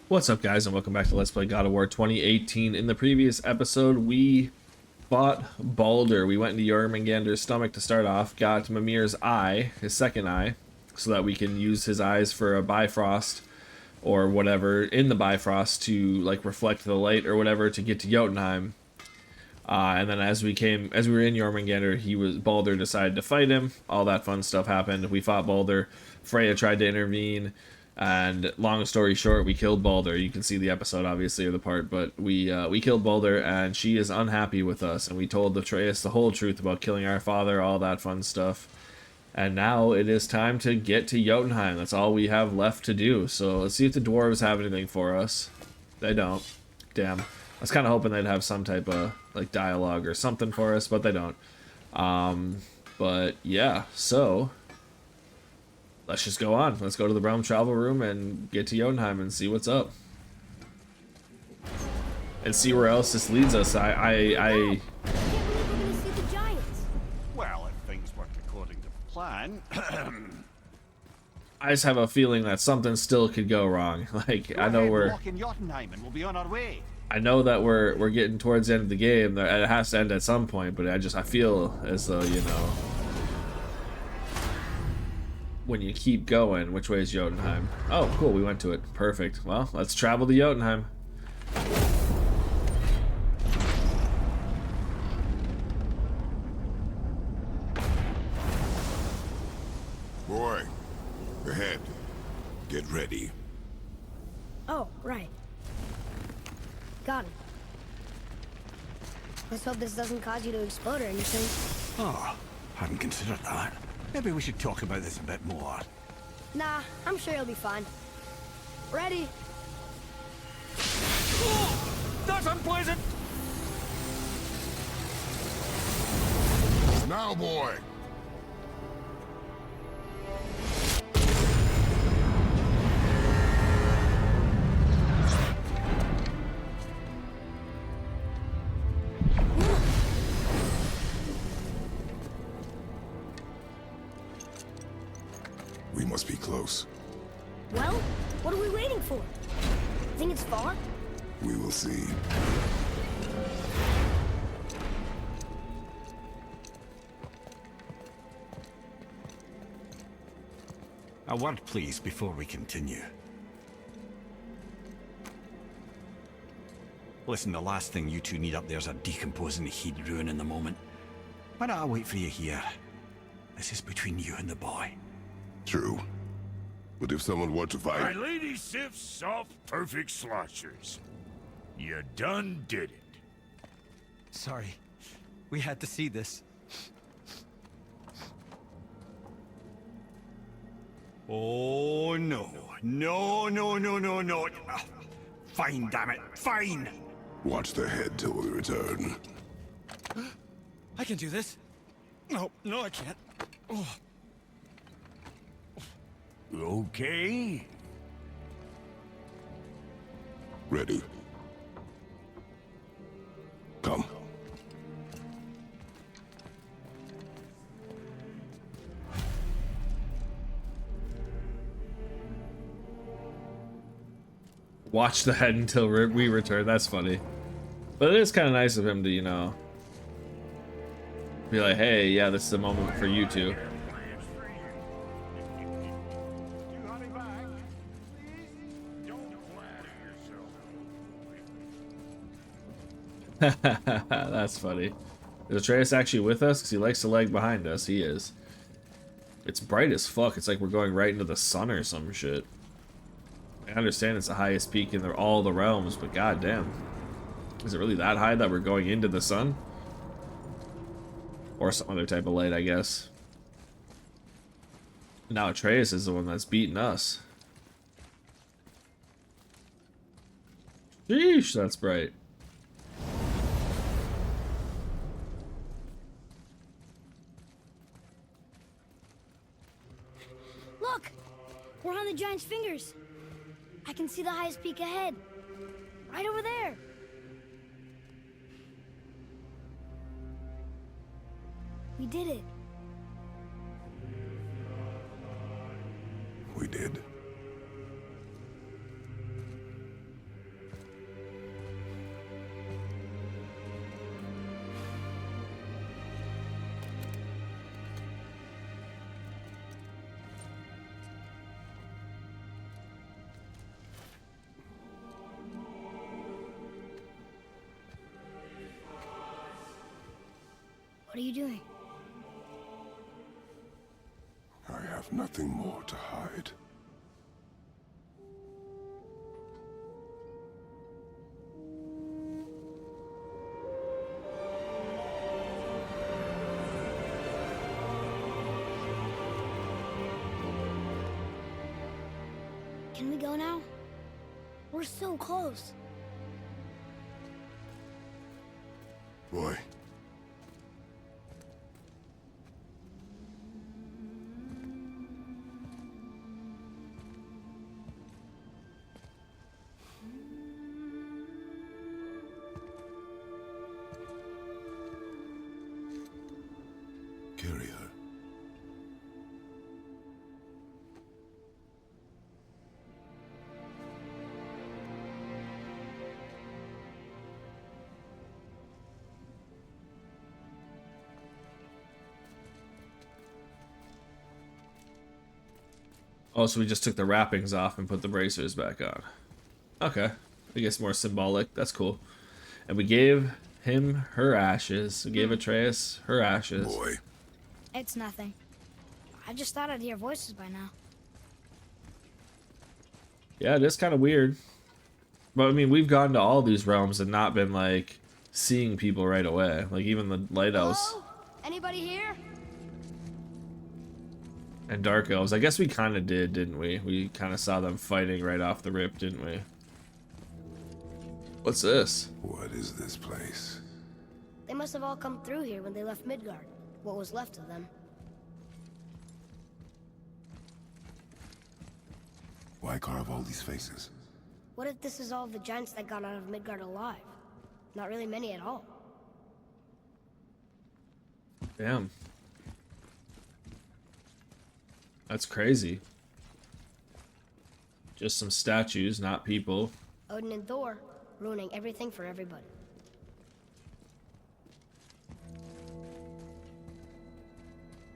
What's up, guys, and welcome back to Let's Play God of War 2018. In the previous episode, we fought Baldur. We went into Jormungandr's stomach to start off, got Mimir's eye, his second eye, so that we can use his eyes for a Bifrost or whatever in the Bifrost to like reflect the light or whatever to get to Jotunheim. And then as we were in Jormungandr, Baldur decided to fight him. All that fun stuff happened. We fought Baldur. Freya tried to intervene. And long story short, we killed Baldur. You can see the episode, obviously, or the part, but we killed Baldur, and she is unhappy with us. And we told Atreus the whole truth about killing our father, all that fun stuff. And now it is time to get to Jotunheim. That's all we have left to do. So let's see if the dwarves have anything for us. They don't. Damn. I was kind of hoping they'd have some type of like dialogue or something for us, but they don't. But yeah, so let's just go on. Let's go to the Realm Travel Room and get to Jotunheim and see what's up. And see where else this leads us. I can't believe we're gonna see the giants. Well, if things work according to plan. I just have a feeling that something still could go wrong. Like, I know we're walking Jotunheim and we'll be on our way. I know that we're getting towards the end of the game. It has to end at some point, but I feel as though, you know, when you keep going, which way is Jotunheim? Oh, cool, we went to it. Perfect. Well, let's travel to Jotunheim. Boy, ahead. Get ready. Oh, right. Got it. Let's hope this doesn't cause you to explode or anything. Oh, hadn't considered that. Maybe we should talk about this a bit more. Nah, I'm sure you'll be fine. Ready? Oh, that's unpleasant! Now, boy. We must be close. Well, what are we waiting for? Think it's far? We will see. A word, please, before we continue. Listen, the last thing you two need up there's a decomposing heat ruining the moment. Why don't I wait for you here? This is between you and the boy. True. But if someone were to My fight... lady sips soft, perfect sloshers. You done did it. Sorry. We had to see this. Oh, no. No. Ah, fine, damn it. Fine! Watch the head till we return. I can do this. No, I can't. Oh. Okay. Ready. Come. Watch the head until we return. That's funny. But it is kind of nice of him to, you know, be like, hey, yeah, this is the moment for you two. That's funny. Is Atreus actually with us? Because he likes to lag behind us. He is. It's bright as fuck. It's like we're going right into the sun or some shit. I understand it's the highest peak in all the realms, but goddamn. Is it really that high that we're going into the sun? Or some other type of light, I guess. Now Atreus is the one that's beating us. Sheesh, that's bright. Look! We're on the giant's fingers. I can see the highest peak ahead. Right over there. We did it. We did. What are you doing? I have nothing more to hide. Can we go now? We're so close. Boy. Carry her. Oh, so we just took the wrappings off and put the bracers back on. Okay. I guess more symbolic. That's cool. And we gave him her ashes. We gave Atreus her ashes. Boy. It's nothing. I just thought I'd hear voices by now. Yeah, it is kind of weird. But I mean, we've gone to all these realms and not been like seeing people right away. Like even the lighthouse. Hello? Anybody here? And Dark Elves. I guess we kind of did, didn't we? We kind of saw them fighting right off the rip, didn't we? What's this? What is this place? They must have all come through here when they left Midgard. What was left of them. Why carve all these faces? What if this is all the giants that got out of Midgard alive? Not really many at all. Damn. That's crazy. Just some statues, not people. Odin and Thor, ruining everything for everybody.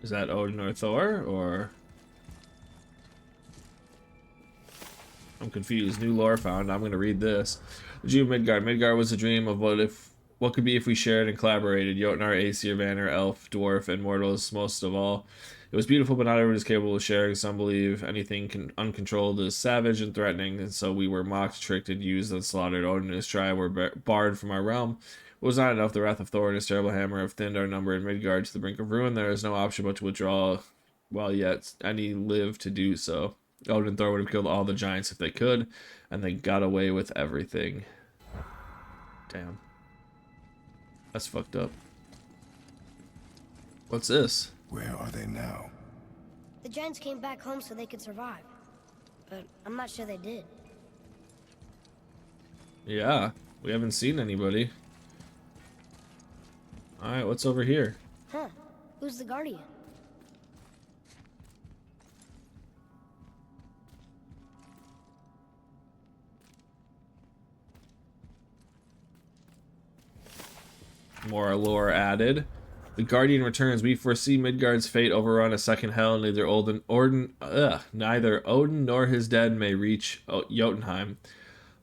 Is that Odin or Thor, or... I'm confused. New lore found. I'm gonna read this. The Jew of Midgard. Midgard was a dream of what could be if we shared and collaborated. Jotnar, Aesir, Vanir, Elf, Dwarf, and mortals most of all. It was beautiful, but not everyone is capable of sharing. Some believe anything uncontrolled is savage and threatening, and so we were mocked, tricked, and used and slaughtered. Odin and his tribe were barred from our realm. It was not enough. The wrath of Thor and his terrible hammer have thinned our number in Midgard to the brink of ruin. There is no option but to withdraw, while yet any live to do so. Odin and Thor would have killed all the giants if they could, and they got away with everything. Damn. That's fucked up. What's this? Where are they now? The giants came back home so they could survive. But I'm not sure they did. Yeah, we haven't seen anybody. Alright, what's over here? Huh. Who's the guardian? More lore added. The Guardian returns. We foresee Midgard's fate overrun a second hell. Neither Odin nor his dead may reach Jotunheim.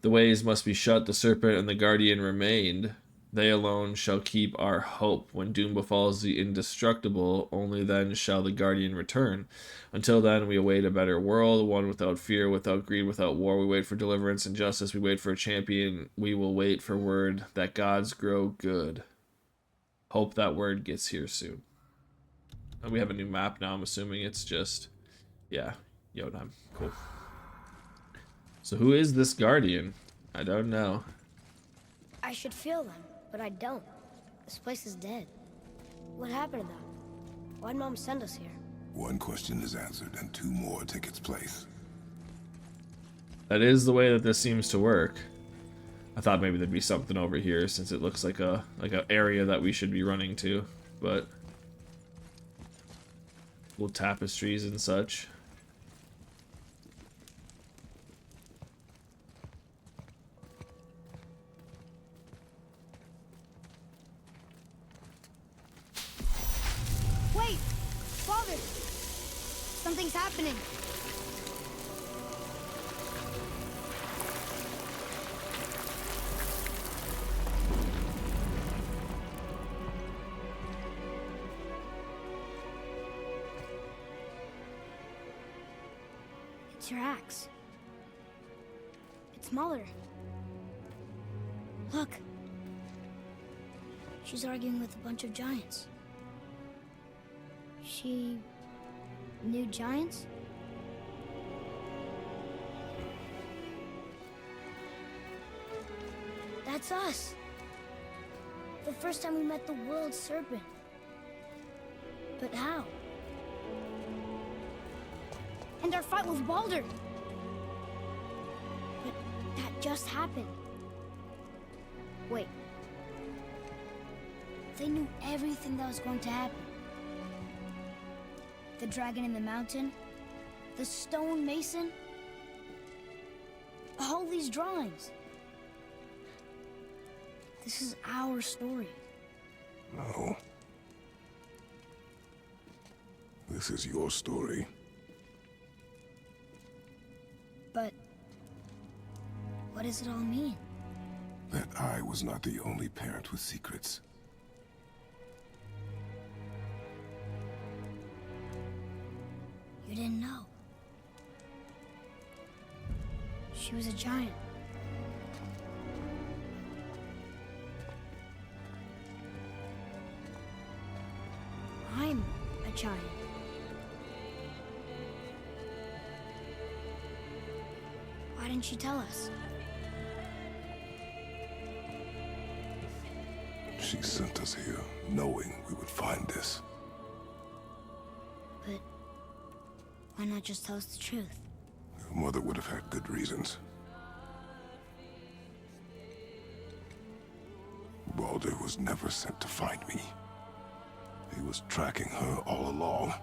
The ways must be shut. The serpent and the Guardian remained. They alone shall keep our hope. When doom befalls the indestructible, only then shall the Guardian return. Until then, we await a better world, one without fear, without greed, without war. We wait for deliverance and justice. We wait for a champion. We will wait for word that gods grow good. Hope that word gets here soon. And we have a new map now. I'm assuming it's just, yeah, Jotunheim. Cool. So who is this Guardian? I don't know. I should feel them, but I don't. This place is dead. What happened to them? Why'd Mom send us here? One question is answered, and two more take its place. That is the way that this seems to work. I thought maybe there'd be something over here since it looks like a area that we should be running to, but little tapestries and such. Wait! Father! Something's happening. Where's your axe? It's Mother. Look. She's arguing with a bunch of giants. She knew giants? That's us. The first time we met the world serpent. But how? And our fight with Baldur. But that just happened. Wait. They knew everything that was going to happen. The dragon in the mountain, the stone mason, all these drawings. This is our story. No. This is your story. But what does it all mean? That I was not the only parent with secrets. You didn't know. She was a giant. I'm a giant. Why didn't she tell us? She sent us here, knowing we would find this. But why not just tell us the truth? Your mother would have had good reasons. Baldur was never sent to find me. He was tracking her all along,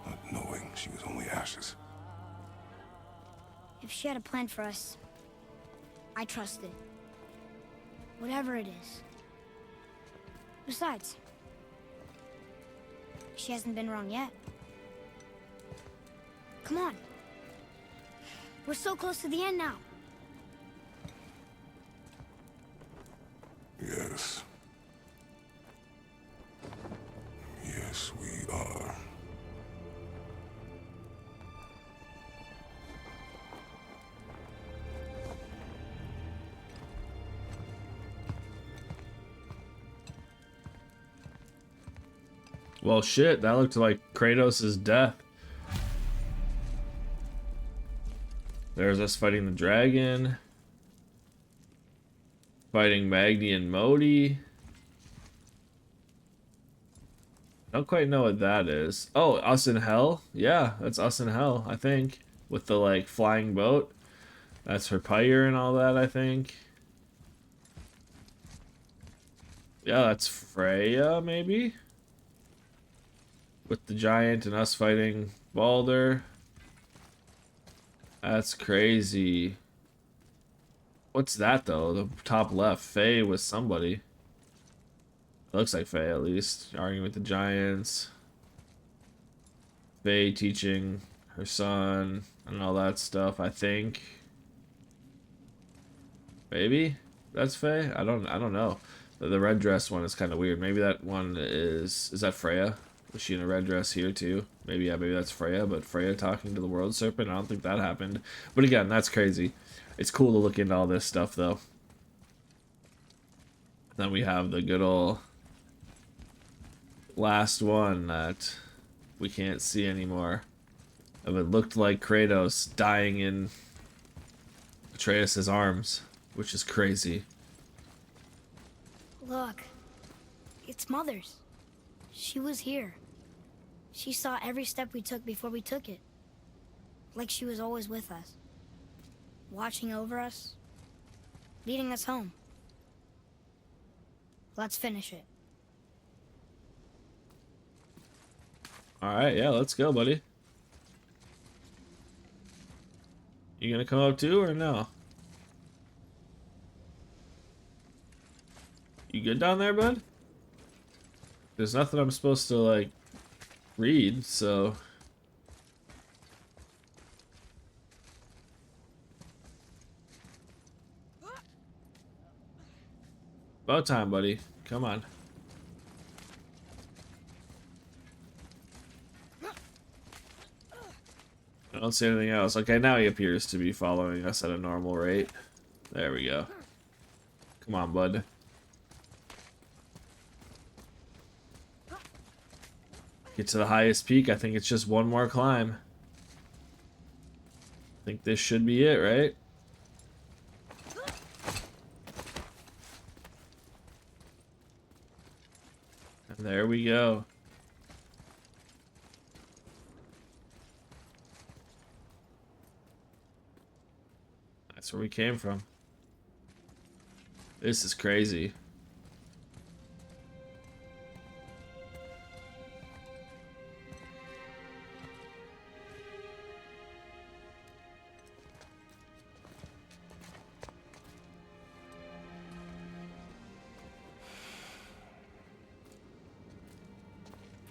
not knowing she was only ashes. If she had a plan for us, I trust it. Whatever it is. Besides, she hasn't been wrong yet. Come on. We're so close to the end now. Yes. Yes, we are. Well, shit, that looked like Kratos' death. There's us fighting the dragon. Fighting Magni and Modi. Don't quite know what that is. Oh, Us in Hell? Yeah, that's Us in Hell, I think. With the, like, flying boat. That's her pyre and all that, I think. Yeah, that's Freya, maybe? With the giant and us fighting Baldur. That's crazy. What's that, though? The top left. Faye was somebody. It looks like Faye, at least. Arguing with the giants. Faye teaching her son and all that stuff, I think. Maybe that's Faye? I don't know. The red dress one is kind of weird. Maybe that one is that Freya? Was she in a red dress here too? Maybe, yeah, maybe that's Freya, but Freya talking to the world serpent, I don't think that happened. But again, that's crazy. It's cool to look into all this stuff, though. Then we have the good old last one that we can't see anymore. Of it looked like Kratos dying in Atreus' arms, which is crazy. Look, it's Mother's. She was here. She saw every step we took before we took it. Like she was always with us. Watching over us. Leading us home. Let's finish it. Alright, yeah, let's go, buddy. You gonna come up too, or no? You good down there, bud? There's nothing I'm supposed to, like, read, so... About time, buddy. Come on. don't see anything else. Okay, now he appears to be following us at a normal rate. There we go. Come on, bud. Get to the highest peak. I think it's just one more climb. I think this should be it, right? And there we go. That's where we came from. This is crazy.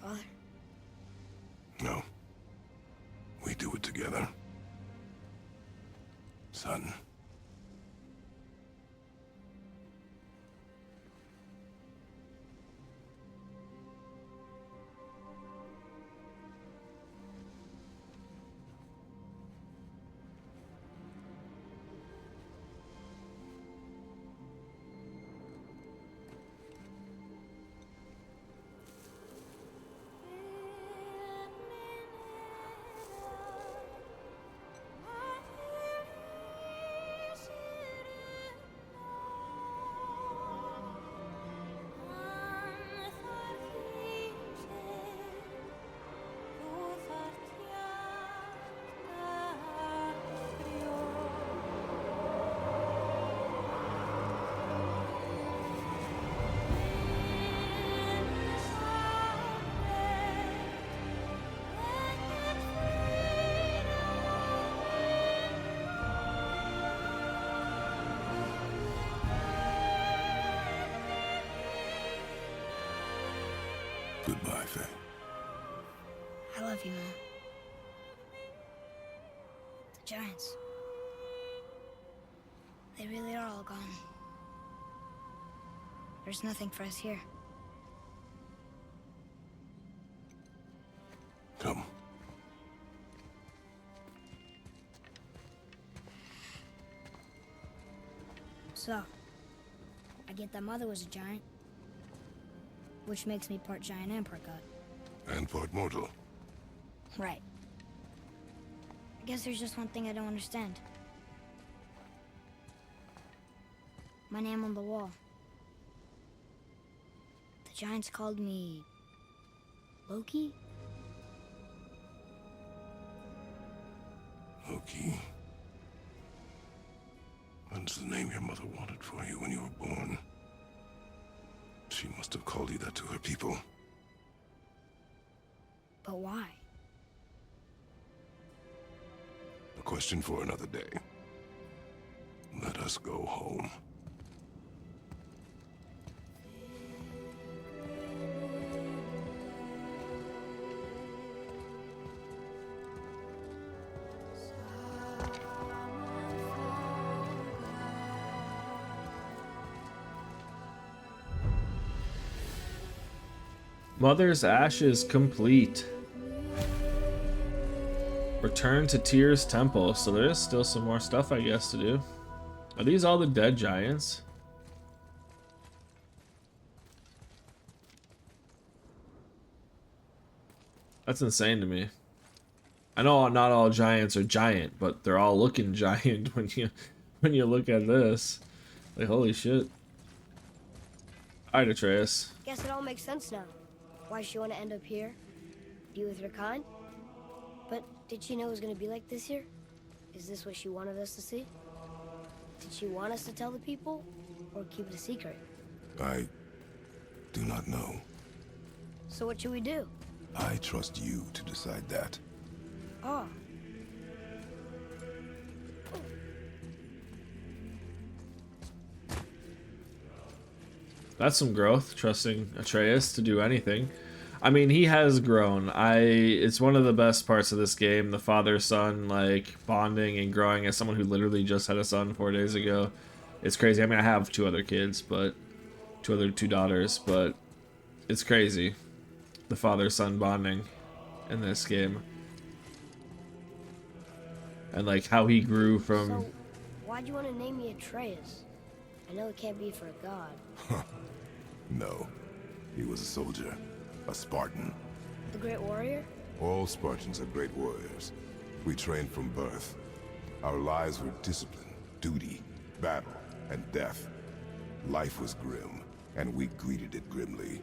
Father, No. We do it together. Son. Goodbye, Faye. I love you, Mom. The giants. They really are all gone. There's nothing for us here. Come. So, I get that Mother was a giant, which makes me part giant and part god. And part mortal. Right. I guess there's just one thing I don't understand. My name on the wall. The giants called me... Loki? Loki. That's the name your mother wanted for you when you were born. She must have called you that to her people. But why? A question for another day. Let us go home. Mother's ashes complete. Return to Tyr's temple. So there is still some more stuff, I guess, to do. Are these all the dead giants? That's insane to me. I know not all giants are giant, but they're all looking giant when you look at this. Like, holy shit. Alright, Atreus. Guess it all makes sense now. Why she want to end up here? Be with her kind? But did she know it was going to be like this here? Is this what she wanted us to see? Did she want us to tell the people? Or keep it a secret? I do not know. So what should we do? I trust you to decide that. Oh. That's some growth, trusting Atreus to do anything. I mean, he has grown. It's one of the best parts of this game, the father-son, like, bonding and growing as someone who literally just had a son 4 days ago. It's crazy. I mean, I have two other kids, but two daughters, but it's crazy. The father-son bonding in this game. and like how he grew from. So, why'd you want to name me Atreus? I know it can't be for a god. No. He was a soldier. A Spartan. The great warrior? All Spartans are great warriors. We trained from birth. Our lives were discipline, duty, battle, and death. Life was grim, and we greeted it grimly.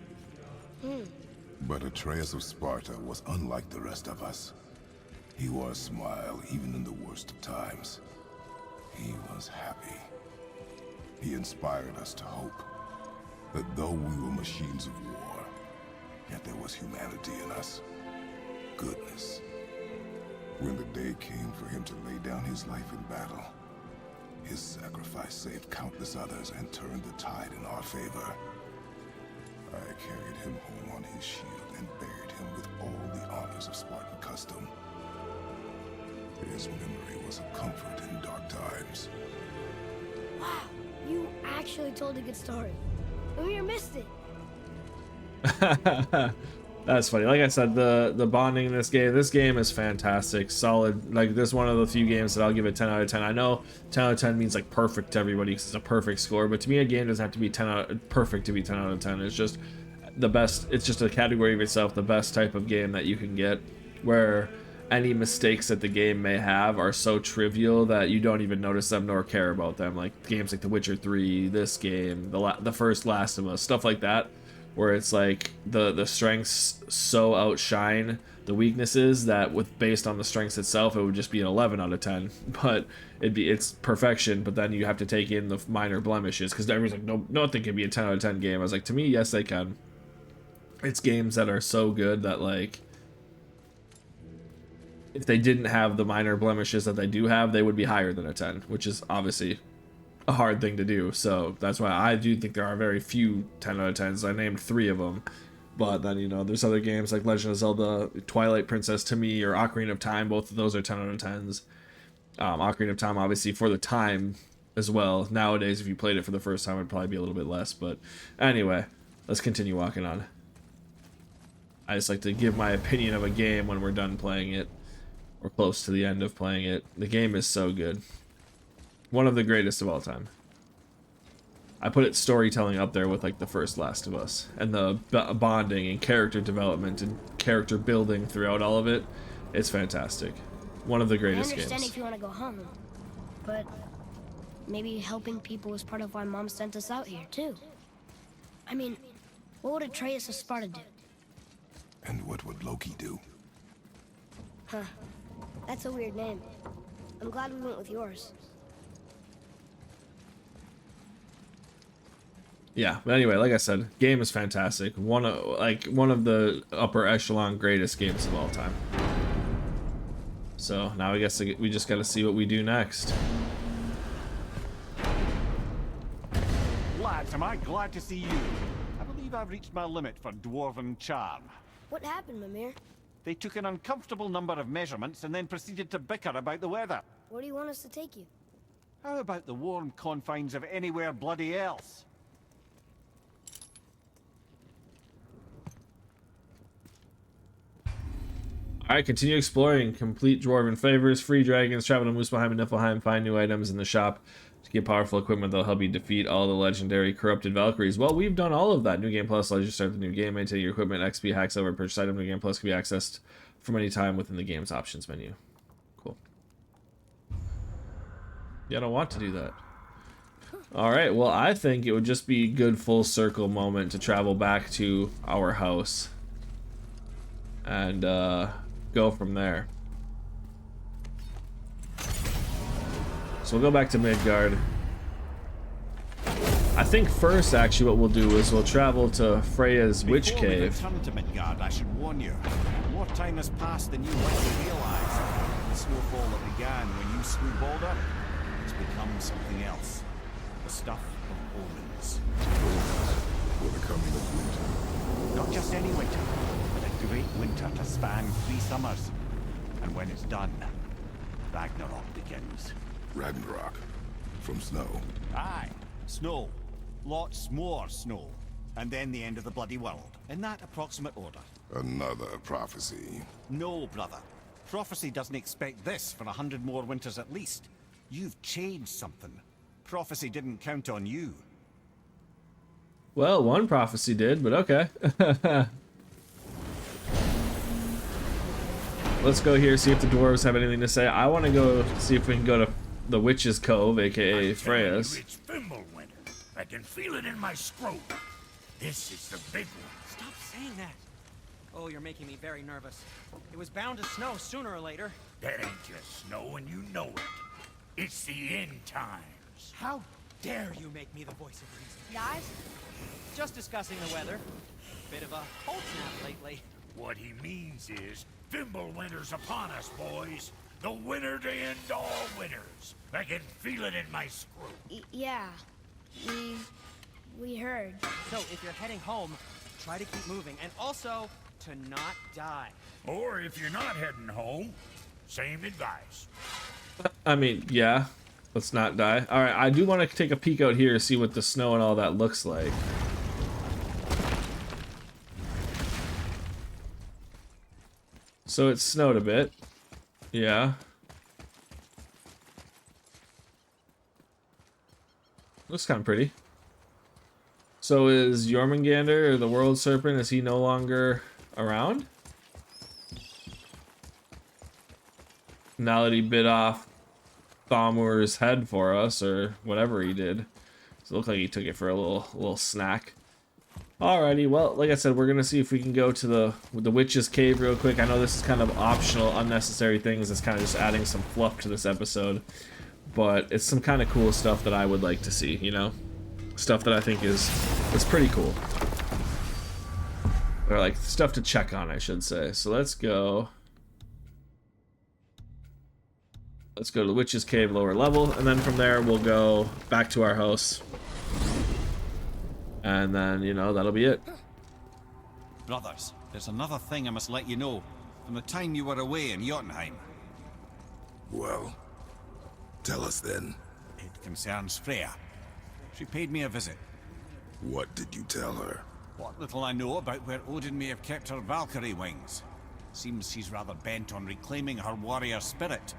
But Atreus of Sparta was unlike the rest of us. He wore a smile even in the worst of times. He was happy. He inspired us to hope that though we were machines of war, yet there was humanity in us. Goodness. When the day came for him to lay down his life in battle, his sacrifice saved countless others and turned the tide in our favor. I carried him home on his shield and buried him with all the honors of Spartan custom. His memory was a comfort in dark times. Wow, you actually told a good story. We missed it. That's funny. Like I said, the bonding in this game is fantastic, solid. Like, this is one of the few games that I'll give it 10 out of 10. I know 10 out of 10 means like perfect to everybody because it's a perfect score, but to me a game doesn't have to be perfect to be 10 out of 10. It's just the best. It's just a category of itself, the best type of game that you can get, where any mistakes that the game may have are so trivial that you don't even notice them nor care about them. Like games like The Witcher 3, this game, the first Last of Us, stuff like that, where it's like the strengths so outshine the weaknesses that based on the strengths itself it would just be an 11 out of 10, but it's perfection, but then you have to take in the minor blemishes because everyone's like, no, nothing can be a 10 out of 10 game. I was like, to me, yes they can. It's games that are so good that, like, if they didn't have the minor blemishes that they do have, they would be higher than a 10, which is obviously a hard thing to do. So that's why I do think there are very few 10 out of 10s. I named 3 of them, but then, you know, there's other games like Legend of Zelda, Twilight Princess to me, or Ocarina of Time. Both of those are 10 out of 10s. Ocarina of Time, obviously, for the time as well. Nowadays, if you played it for the first time, it'd probably be a little bit less. But anyway, let's continue walking on. I just like to give my opinion of a game when we're done playing it, or close to the end of playing it. The game is so good. One of the greatest of all time. I put its storytelling up there with like the first Last of Us, and the bonding and character development and character building throughout all of it. It's fantastic. One of the greatest games. I understand if you want to go home, but maybe helping people was part of why Mom sent us out here too. I mean, what would Atreus of Sparta do? And what would Loki do? Huh. That's a weird name. I'm glad we went with yours. Yeah, but anyway, like I said, game is fantastic. One of the upper echelon greatest games of all time. So now I guess we just got to see what we do next. Lads, am I glad to see you? I believe I've reached my limit for dwarven charm. What happened, Mimir? They took an uncomfortable number of measurements and then proceeded to bicker about the weather. Where do you want us to take you? How about the warm confines of anywhere bloody else? Alright, continue exploring. Complete dwarven favors, free dragons, travel to Muspelheim and Niflheim, find new items in the shop to get powerful equipment that'll help you defeat all the legendary corrupted Valkyries. Well, we've done all of that. New Game Plus allows you to start the new game, maintain your equipment, XP, hacks over, purchase item. New Game Plus can be accessed from any time within the game's options menu. Cool. Yeah, I don't want to do that. Alright, well, I think it would just be a good full circle moment to travel back to our house. And, go from there. So we'll go back to Midgard. I think first, actually, what we'll do is we'll travel to Freya's witch Before we cave. return to Midgard, I should warn you. More time has passed than you likely realize. The snowfall that began when you slew Baldur has become something else. The stuff of omens. For the coming of winter. Not just any winter, but a great winter to span 3 summers. And when it's done, Ragnarok begins. Ragnarok. From snow. Aye, snow. Lots more snow. And then the end of the bloody world. In that approximate order. Another prophecy. No, brother. Prophecy doesn't expect this for 100 more winters at least. You've changed something. Prophecy didn't count on you. Well, one prophecy did, but okay. Let's go here, see if the dwarves have anything to say. I want to go see if we can go to the Witch's Cove, aka Freya's. It's Fimbulwinter. I can feel it in my scrotum. This is the big one. Stop saying that. Oh, you're making me very nervous. It was bound to snow sooner or later. That ain't just snow and you know it. It's the end times. How dare you make me the voice of reason? Guys, Just discussing the weather. Bit of a cold snap lately. What he means is, Fimbulwinter's upon us, boys. The winter to end all winters. I can feel it in my scrotum. yeah. We heard. So if you're heading home, try to keep moving, and also to not die. Or if you're not heading home, same advice. I mean, yeah. Let's not die. Alright, I do want to take a peek out here to see what the snow and all that looks like. So it snowed a bit. Yeah. Looks kind of pretty. So is Jormungandr, or the World Serpent, is he no longer around? Now that he bit off Thamur's head for us, or whatever he did. So it looked like he took it for a little snack. Alrighty, well, like I said, we're gonna see if we can go to the Witch's Cave real quick. I know this is kind of optional, unnecessary things. It's kind of just adding some fluff to this episode, but it's some kind of cool stuff that I would like to see. You know, stuff that I think is pretty cool, or like stuff to check on, I should say. So let's go. Let's go to the Witch's Cave lower level, and then from there we'll go back to our house. And then, you know, that'll be it. Brothers, there's another thing I must let you know. From the time you were away in Jotunheim. Well, tell us then. It concerns Freya. She paid me a visit. What did you tell her? What little I know about where Odin may have kept her Valkyrie wings. Seems she's rather bent on reclaiming her warrior spirit.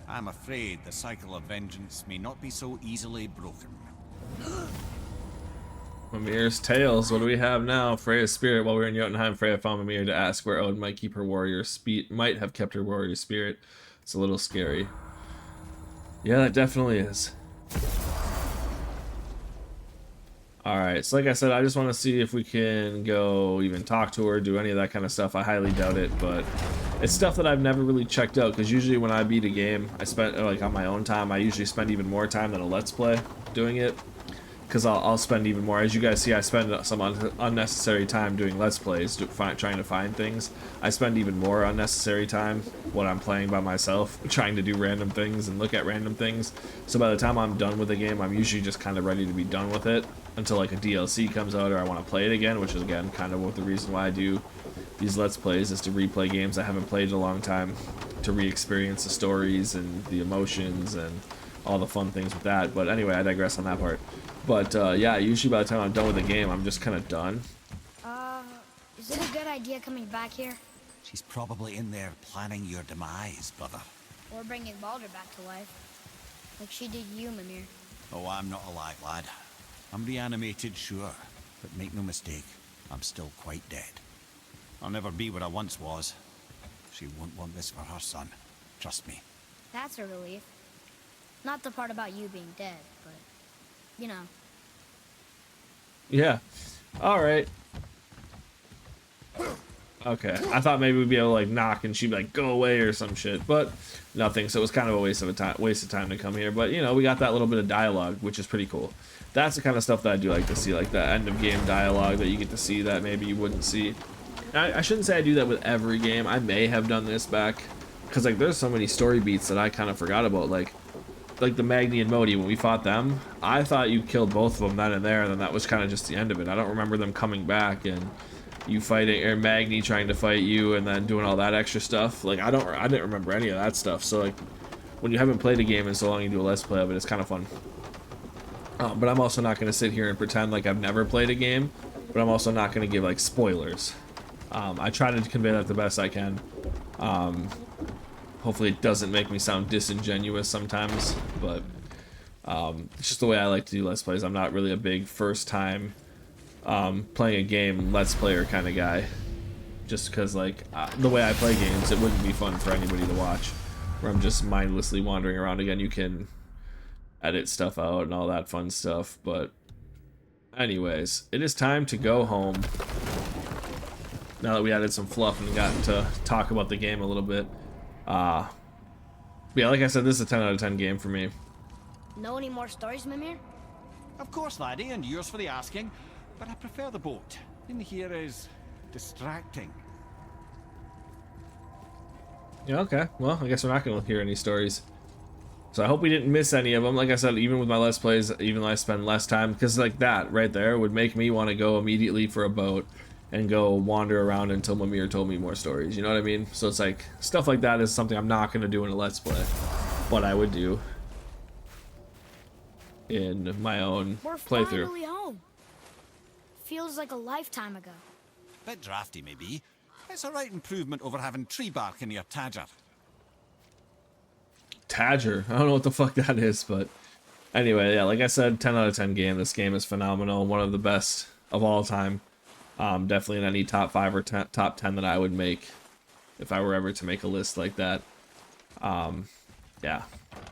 I'm afraid the cycle of vengeance may not be so easily broken. Mimir's tales. What do we have now? Freya's spirit. While we were in Jotunheim, Freya found Mimir to ask where Odin might keep her warrior might have kept her warrior spirit. It's a little scary. Yeah, that definitely is. Alright, so like I said, I just want to see if we can go even talk to her, do any of that kind of stuff. I highly doubt it, but it's stuff that I've never really checked out, because usually when I beat a game, I spend, like on my own time, I usually spend even more time than a Let's Play doing it. Because I'll spend even more. As you guys see, I spend some unnecessary time doing Let's Plays, trying to find things. I spend even more unnecessary time when I'm playing by myself, trying to do random things and look at random things. So by the time I'm done with the game, I'm usually just kind of ready to be done with it until like a DLC comes out or I want to play it again, which is again kind of the reason why I do these Let's Plays, is to replay games I haven't played in a long time, to re-experience the stories and the emotions and all the fun things with that. But anyway, I digress on that part. But yeah, usually by the time I'm done with the game, I'm just kind of done. Is it a good idea coming back here? She's probably in there planning your demise, brother. Or bringing Baldur back to life? Like she did you, Mimir. Oh, I'm not alive, lad. I'm reanimated, sure. But make no mistake, I'm still quite dead. I'll never be what I once was. She won't want this for her son. Trust me. That's a relief. Not the part about you being dead, but, you know. Yeah. Alright. Okay. I thought maybe we'd be able to like knock and she'd be like, go away or some shit. But nothing. So it was kind of a waste of time to come here. But you know, we got that little bit of dialogue, which is pretty cool. That's the kind of stuff that I do like to see, like the end of game dialogue that you get to see that maybe you wouldn't see. I shouldn't say I do that with every game. I may have done this back, because like there's so many story beats that I kind of forgot about, like the Magni and Modi. When we fought them, I thought you killed both of them then and there, and then that was kind of just the end of it. I don't remember them coming back and you fighting, or Magni trying to fight you and then doing all that extra stuff. Like I didn't remember any of that stuff. So like when you haven't played a game in so long, you do a Let's Play of it, it's kind of fun. But I'm also not going to sit here and pretend like I've never played a game, but I'm also not going to give like spoilers. I try to convey that the best I can. Hopefully it doesn't make me sound disingenuous sometimes, but it's just the way I like to do Let's Plays. I'm not really a big first time playing a game Let's Player kind of guy. Just because, like, the way I play games, it wouldn't be fun for anybody to watch. Where I'm just mindlessly wandering around. Again, you can edit stuff out and all that fun stuff, but anyways, it is time to go home. Now that we added some fluff and gotten to talk about the game a little bit. Yeah, like I said, this is a 10 out of 10 game for me. Know any more stories, Mimir? Of course, laddie, and yours for the asking. But I prefer the boat. In here is distracting. Yeah, okay. Well, I guess we're not going to hear any stories. So I hope we didn't miss any of them. Like I said, even with my Let's Plays, even though I spend less time, because like that right there would make me want to go immediately for a boat and go wander around until Mimir told me more stories. You know what I mean? So it's like, stuff like that is something I'm not going to do in a Let's Play. But I would do in my own We're playthrough. finally home. Feels like a lifetime ago. Bit drafty, maybe. It's a right improvement over having tree bark in your Tadger. Tadger. I don't know what the fuck that is, but anyway, yeah, like I said, 10 out of 10 game. This game is phenomenal. One of the best of all time. Definitely in any top 5 or top 10 that I would make if I were ever to make a list like that. Yeah.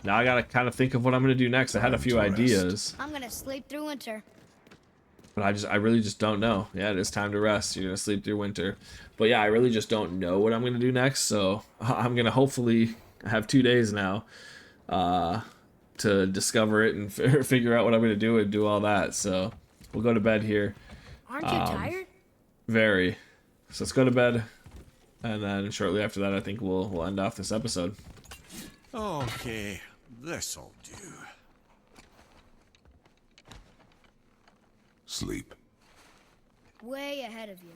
Now I gotta kind of think of what I'm gonna do next. I had a few ideas, I'm gonna sleep through winter. but I really just don't know. Yeah, it is time to rest. You're gonna sleep through winter. But yeah, I really just don't know what I'm gonna do next. So I'm gonna hopefully have 2 days now to discover it and figure out what I'm gonna do and do all that. So we'll go to bed here. Aren't you tired? Very. So let's go to bed, and then shortly after that, I think we'll end off this episode. Okay, this'll do. Sleep. Way ahead of you.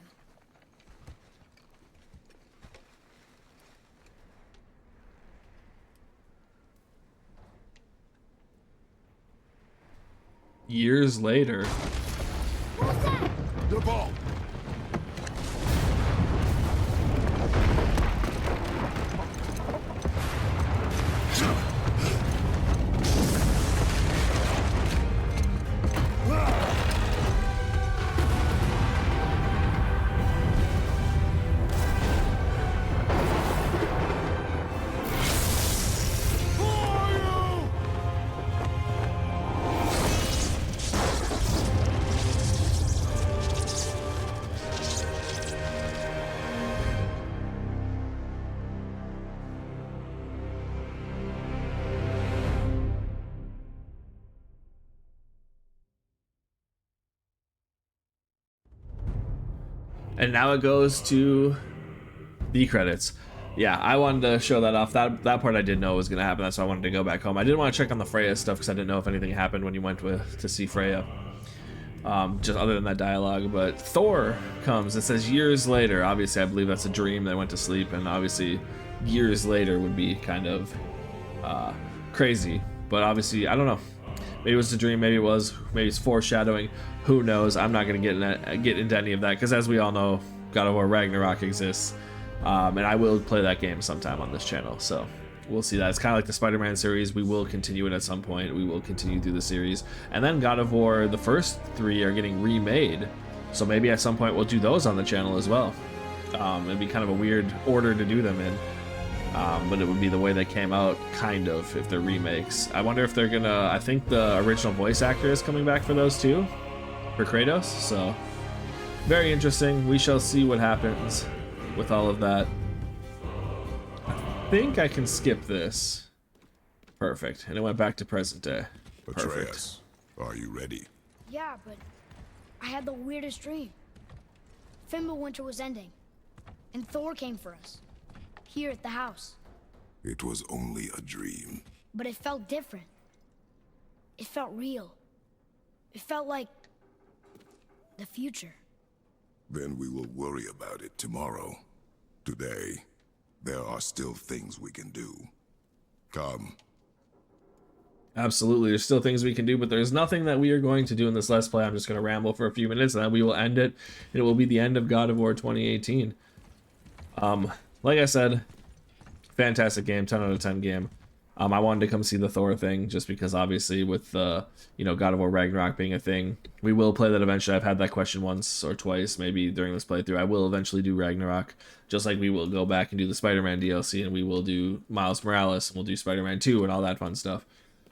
Years later. What's that? The ball! And now it goes to the credits. Yeah, I wanted to show that off. That part I did know was going to happen. That's why I wanted to go back home. I didn't want to check on the Freya stuff because I didn't know if anything happened when you went to see Freya. Just other than that dialogue. But Thor comes. It says years later. Obviously, I believe that's a dream. They went to sleep. And obviously, years later would be kind of crazy. But obviously, I don't know. Maybe it was a dream. Maybe it was. Maybe it's foreshadowing. Who knows? I'm not going to get into any of that because, as we all know, God of War Ragnarok exists, and I will play that game sometime on this channel. So we'll see that. It's kind of like the Spider-Man series. We will continue it at some point. We will continue through the series, and then God of War, the first 3 are getting remade. So maybe at some point we'll do those on the channel as well. It'd be kind of a weird order to do them in. But it would be the way they came out, kind of, if they're remakes. I wonder if they're gonna... I think the original voice actor is coming back for those too, for Kratos, so... Very interesting. We shall see what happens with all of that. I think I can skip this. Perfect. And it went back to present day. Perfect. Atreus, are you ready? Yeah, but I had the weirdest dream. Fimbulwinter was ending, and Thor came for us. Here at the house. It was only a dream. But it felt different. It felt real. It felt like the future. Then we will worry about it tomorrow. Today, there are still things we can do. Come. Absolutely, there's still things we can do, but there's nothing that we are going to do in this Let's Play. I'm just going to ramble for a few minutes, and then we will end it. And it will be the end of God of War 2018. Like I said, fantastic game, 10 out of 10 game. I wanted to come see the Thor thing just because obviously with you know, God of War Ragnarok being a thing, we will play that eventually. I've had that question once or twice maybe during this playthrough. I will eventually do Ragnarok, just like we will go back and do the Spider-Man DLC, and we will do Miles Morales, and we'll do Spider-Man 2 and all that fun stuff.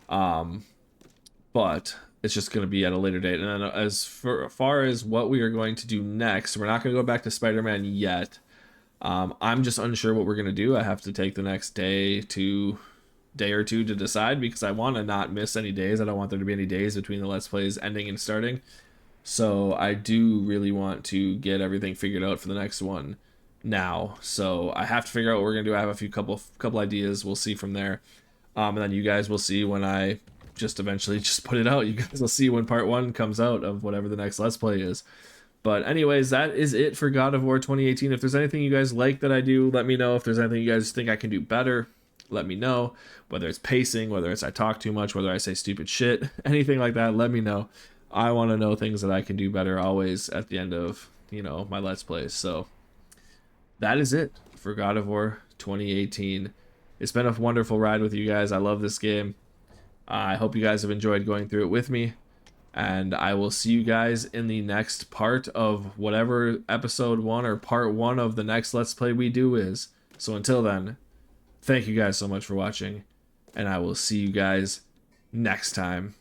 But it's just going to be at a later date. And then as far as what we are going to do next, we're not going to go back to Spider-Man yet. I'm just unsure what we're going to do. I have to take the next day or two to decide, because I want to not miss any days. I don't want there to be any days between the Let's Plays ending and starting. So I do really want to get everything figured out for the next one now. So I have to figure out what we're going to do. I have a couple ideas. We'll see from there. And then you guys will see when I just eventually just put it out. You guys will see when part 1 comes out of whatever the next Let's Play is. But anyways, that is it for God of War 2018. If there's anything you guys like that I do, let me know. If there's anything you guys think I can do better, let me know. Whether it's pacing, whether it's I talk too much, whether I say stupid shit, anything like that, let me know. I want to know things that I can do better always at the end of, you know, my Let's Plays. So that is it for God of War 2018. It's been a wonderful ride with you guys. I love this game. I hope you guys have enjoyed going through it with me. And I will see you guys in the next part of whatever episode 1 or part 1 of the next Let's Play we do is. So until then, thank you guys so much for watching, and I will see you guys next time.